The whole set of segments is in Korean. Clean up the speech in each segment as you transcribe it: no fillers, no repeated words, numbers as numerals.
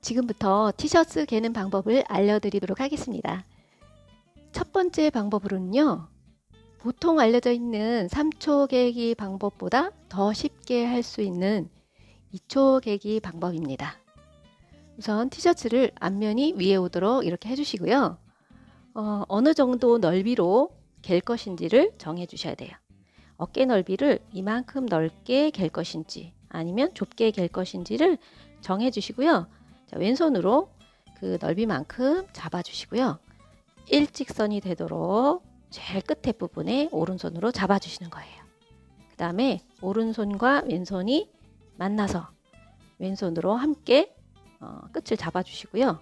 지금부터 티셔츠 개는 방법을 알려드리도록 하겠습니다. 첫 번째 방법으로는요, 보통 알려져 있는 3초 개기 방법보다 더 쉽게 할 수 있는 2초 개기 방법입니다. 우선 티셔츠를 앞면이 위에 오도록 이렇게 해주시고요. 어느 정도 넓이로 갤 것인지를 정해 주셔야 돼요. 어깨 넓이를 이만큼 넓게 갤 것인지 아니면 좁게 갤 것인지를 정해 주시고요. 자, 왼손으로 그 넓이만큼 잡아 주시고요. 일직선이 되도록 제일 끝에 부분에 오른손으로 잡아 주시는 거예요. 그 다음에 오른손과 왼손이 만나서 왼손으로 함께 끝을 잡아 주시고요.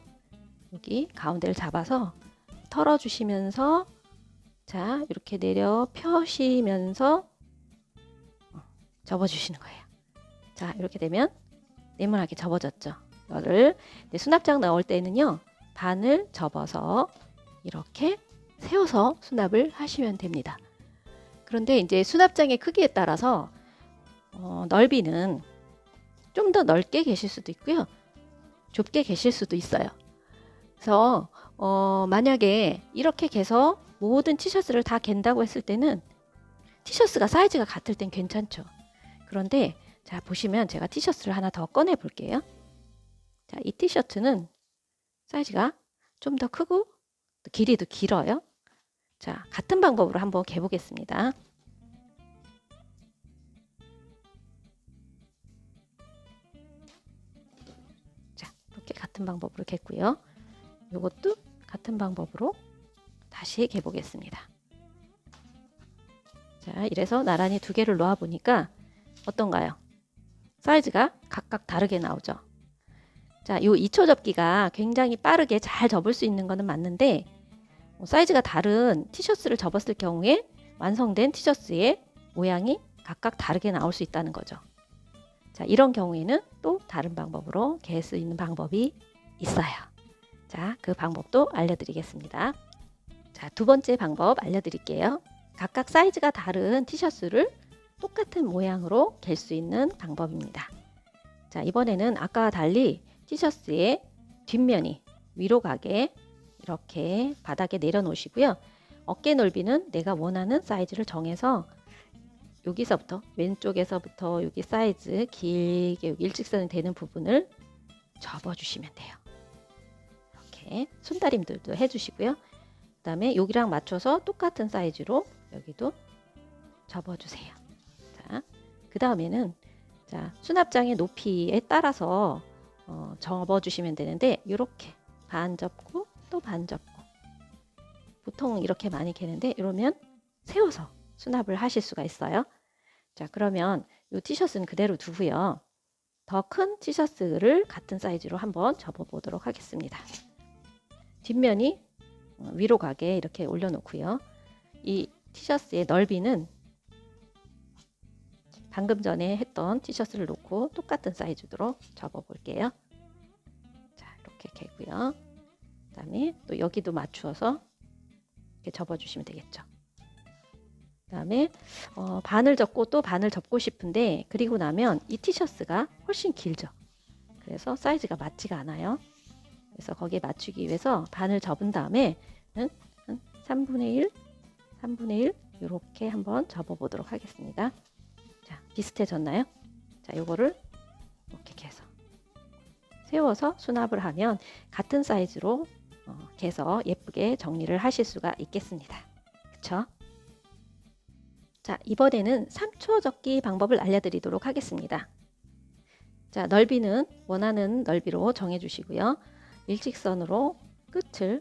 여기 가운데를 잡아서 털어 주시면서 자, 이렇게 내려 펴시면서 접어 주시는 거예요. 자, 이렇게 되면 네모나게 접어졌죠. 이거를 수납장 넣을 때는요, 반을 접어서 이렇게 세워서 수납을 하시면 됩니다. 그런데 이제 수납장의 크기에 따라서 넓이는 좀 더 넓게 계실 수도 있고요, 좁게 계실 수도 있어요. 그래서 만약에 이렇게 개서 모든 티셔츠를 다 갠다고 했을 때는 티셔츠가 사이즈가 같을 땐 괜찮죠. 그런데 자, 보시면 제가 티셔츠를 하나 더 꺼내 볼게요. 자, 이 티셔츠는 사이즈가 좀 더 크고 또 길이도 길어요. 자, 같은 방법으로 한번 개보겠습니다. 자, 이렇게 같은 방법으로 겠고요. 이것도 같은 방법으로 다시 개보겠습니다. 자, 이래서 나란히 두 개를 놓아 보니까 어떤가요? 사이즈가 각각 다르게 나오죠. 자, 이 2초 접기가 굉장히 빠르게 잘 접을 수 있는 것은 맞는데 사이즈가 다른 티셔츠를 접었을 경우에 완성된 티셔츠의 모양이 각각 다르게 나올 수 있다는 거죠. 자, 이런 경우에는 또 다른 방법으로 갤 수 있는 방법이 있어요. 자, 그 방법도 알려드리겠습니다. 자, 두 번째 방법 알려드릴게요. 각각 사이즈가 다른 티셔츠를 똑같은 모양으로 갤 수 있는 방법입니다. 자, 이번에는 아까와 달리 티셔츠의 뒷면이 위로 가게 이렇게 바닥에 내려놓으시고요. 어깨 넓이는 내가 원하는 사이즈를 정해서 여기서부터 왼쪽에서부터 여기 사이즈 길게 여기 일직선이 되는 부분을 접어주시면 돼요. 이렇게 손다림들도 해주시고요. 그 다음에 여기랑 맞춰서 똑같은 사이즈로 여기도 접어주세요. 자, 그 다음에는 자, 수납장의 높이에 따라서 접어주시면 되는데 이렇게 반 접고 또 반 접고 보통 이렇게 많이 개는데 이러면 세워서 수납을 하실 수가 있어요. 자, 그러면 이 티셔츠는 그대로 두고요. 더 큰 티셔츠를 같은 사이즈로 한번 접어 보도록 하겠습니다. 뒷면이 위로 가게 이렇게 올려놓고요. 이 티셔츠의 넓이는 방금 전에 했던 티셔츠를 놓고 똑같은 사이즈로 접어 볼게요. 자, 이렇게 개고요. 그 다음에 또 여기도 맞추어서 이렇게 접어 주시면 되겠죠. 그 다음에 반을 접고 또 반을 접고 싶은데 그리고 나면 이 티셔츠가 훨씬 길죠. 그래서 사이즈가 맞지가 않아요. 그래서 거기에 맞추기 위해서 반을 접은 다음에 3분의 1, 3분의 1 이렇게 한번 접어 보도록 하겠습니다. 자, 비슷해졌나요? 자, 요거를 이렇게 해서 세워서 수납을 하면 같은 사이즈로 개서 예쁘게 정리를 하실 수가 있겠습니다. 그쵸? 자, 이번에는 3초 접기 방법을 알려드리도록 하겠습니다. 자, 넓이는 원하는 넓이로 정해주시고요. 일직선으로 끝을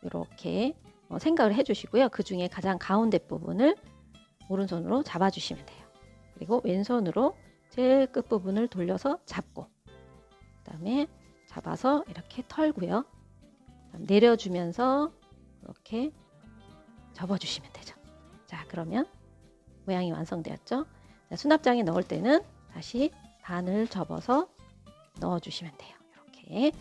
이렇게 생각을 해주시고요. 그 중에 가장 가운데 부분을 오른손으로 잡아주시면 돼요. 그리고 왼손으로 제일 끝부분을 돌려서 잡고 그 다음에 잡아서 이렇게 털고요. 내려주면서 이렇게 접어주시면 되죠. 자, 그러면 모양이 완성되었죠. 자, 수납장에 넣을 때는 다시 반을 접어서 넣어주시면 돼요. 이렇게.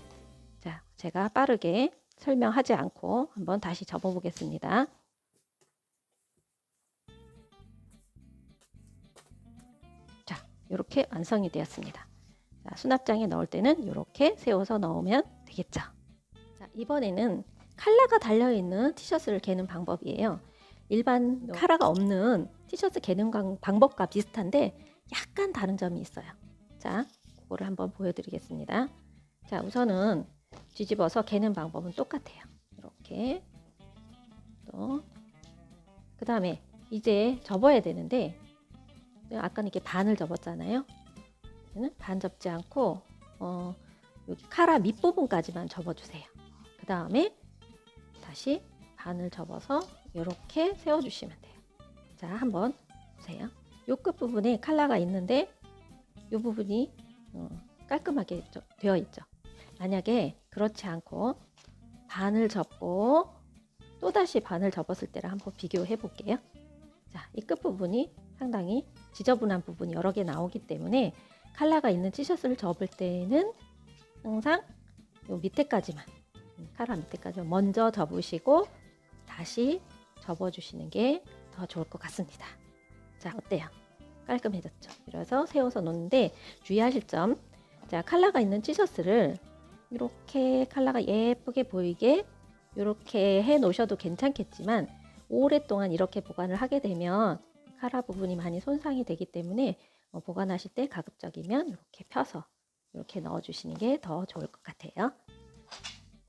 자, 제가 빠르게 설명하지 않고 한번 다시 접어 보겠습니다. 자, 이렇게 완성이 되었습니다. 자, 수납장에 넣을 때는 이렇게 세워서 넣으면 되겠죠. 자, 이번에는 칼라가 달려있는 티셔츠를 개는 방법이에요. 일반 카라가 없는 티셔츠 개는 방법과 비슷한데 약간 다른 점이 있어요. 자, 그거를 한번 보여드리겠습니다. 자, 우선은 뒤집어서 개는 방법은 똑같아요. 이렇게 또 그 다음에 이제 접어야 되는데 아까는 이렇게 반을 접었잖아요. 반 접지 않고 여기 카라 밑부분까지만 접어주세요. 그 다음에 다시 반을 접어서 이렇게 세워주시면 돼요. 자, 한번 보세요. 요 끝부분에 칼라가 있는데 이 부분이 깔끔하게 되어 있죠. 만약에 그렇지 않고 반을 접고 또다시 반을 접었을 때를 한번 비교해 볼게요. 자, 이 끝부분이 상당히 지저분한 부분이 여러 개 나오기 때문에 칼라가 있는 티셔츠를 접을 때는 항상 요 밑에까지만, 카라 밑에까지만 먼저 접으시고 다시 접어주시는 게 더 좋을 것 같습니다. 자, 어때요? 깔끔해졌죠? 그래서 세워서 놓는데 주의하실 점, 자, 칼라가 있는 티셔츠를 이렇게 칼라가 예쁘게 보이게 이렇게 해 놓으셔도 괜찮겠지만 오랫동안 이렇게 보관을 하게 되면 카라 부분이 많이 손상이 되기 때문에 보관하실 때 가급적이면 이렇게 펴서 이렇게 넣어주시는 게 더 좋을 것 같아요.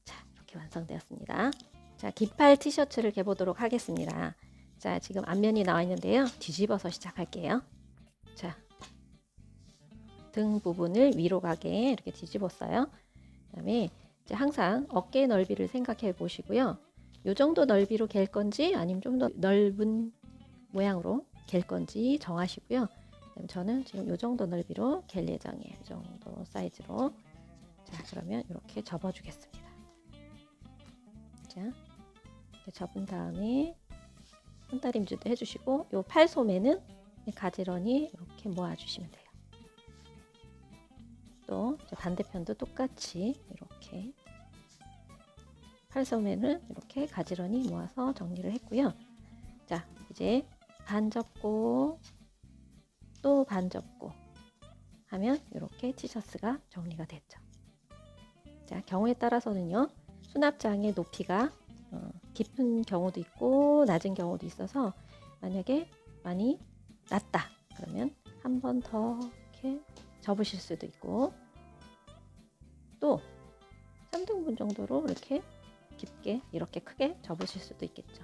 자, 이렇게 완성되었습니다. 자, 긴팔 티셔츠를 개보도록 하겠습니다. 자, 지금 앞면이 나와 있는데요. 뒤집어서 시작할게요. 자, 등 부분을 위로 가게 이렇게 뒤집었어요. 그 다음에 이제 항상 어깨 넓이를 생각해 보시고요. 이 정도 넓이로 갤 건지 아니면 좀 더 넓은 모양으로 갤 건지 정하시고요. 저는 지금 이 정도 넓이로 갤 예정이에요. 이 정도 사이즈로. 자, 그러면 이렇게 접어주겠습니다. 자, 이렇게 접은 다음에 손다림질도 해주시고 이 팔소매는 가지런히 이렇게 모아주시면 돼요. 또 반대편도 똑같이 이렇게 팔소매를 이렇게 가지런히 모아서 정리를 했고요. 자, 이제 반 접고 또 반 접고 하면 이렇게 티셔츠가 정리가 됐죠. 자, 경우에 따라서는요, 수납장의 높이가 깊은 경우도 있고 낮은 경우도 있어서 만약에 많이 낮다 그러면 한 번 더 이렇게 접으실 수도 있고 또 3등분 정도로 이렇게 깊게 이렇게 크게 접으실 수도 있겠죠.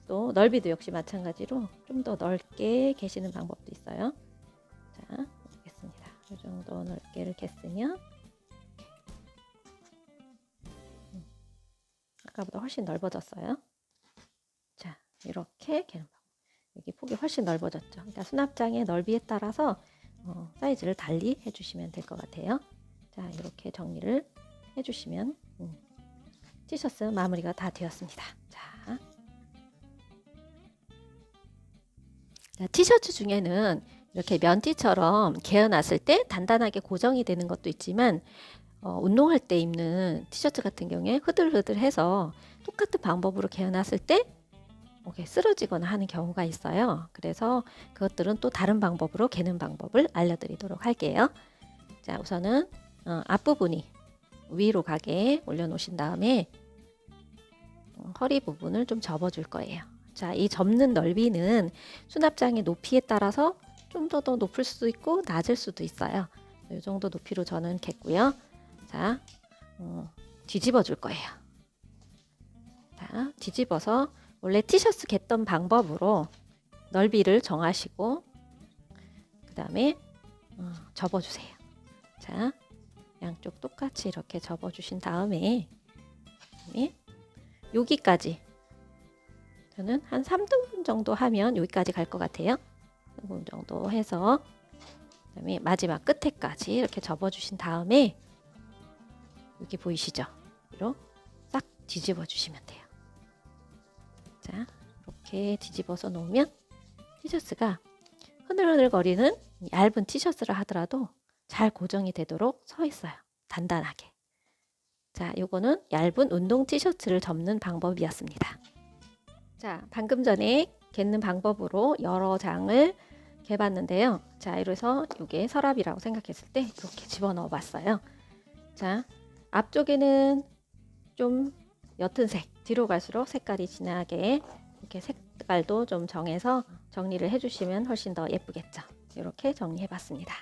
또 넓이도 역시 마찬가지로 좀 더 넓게 개시는 방법도 있어요. 자, 보겠습니다. 이 정도 넓게를 겠으면 아까보다 훨씬 넓어졌어요. 자, 이렇게 개는 방법. 여기 폭이 훨씬 넓어졌죠. 그러니까 수납장의 넓이에 따라서 사이즈를 달리 해주시면 될 것 같아요. 자, 이렇게 정리를 해주시면 티셔츠 마무리가 다 되었습니다. 자, 티셔츠 중에는 이렇게 면티처럼 개어놨을 때 단단하게 고정이 되는 것도 있지만 운동할 때 입는 티셔츠 같은 경우에 흐들흐들해서 똑같은 방법으로 개어놨을 때 쓰러지거나 하는 경우가 있어요. 그래서 그것들은 또 다른 방법으로 개는 방법을 알려드리도록 할게요. 자, 우선은 앞부분이 위로 가게 올려놓으신 다음에 허리 부분을 좀 접어줄 거예요. 자, 이 접는 넓이는 수납장의 높이에 따라서 좀 더 높을 수도 있고 낮을 수도 있어요. 이 정도 높이로 저는 겠고요. 자, 뒤집어 줄 거예요. 자, 뒤집어서 원래 티셔츠 겠던 방법으로 넓이를 정하시고 그 다음에 접어주세요. 자, 양쪽 똑같이 이렇게 접어주신 다음에 여기까지 저는 한 3등분 정도 하면 여기까지 갈 것 같아요. 3등분 정도 해서 그다음에 마지막 끝에까지 이렇게 접어주신 다음에 여기 보이시죠? 위로 싹 뒤집어 주시면 돼요. 자, 이렇게 뒤집어서 놓으면 티셔츠가 흐늘흐늘거리는 얇은 티셔츠를 하더라도 잘 고정이 되도록 서 있어요. 단단하게. 자, 요거는 얇은 운동 티셔츠를 접는 방법이었습니다. 자, 방금 전에 겟는 방법으로 여러 장을 개봤는데요. 자, 이래서 이게 서랍이라고 생각했을 때 이렇게 집어넣어 봤어요. 자, 앞쪽에는 좀 옅은 색, 뒤로 갈수록 색깔이 진하게 이렇게 색깔도 좀 정해서 정리를 해주시면 훨씬 더 예쁘겠죠. 이렇게 정리해 봤습니다.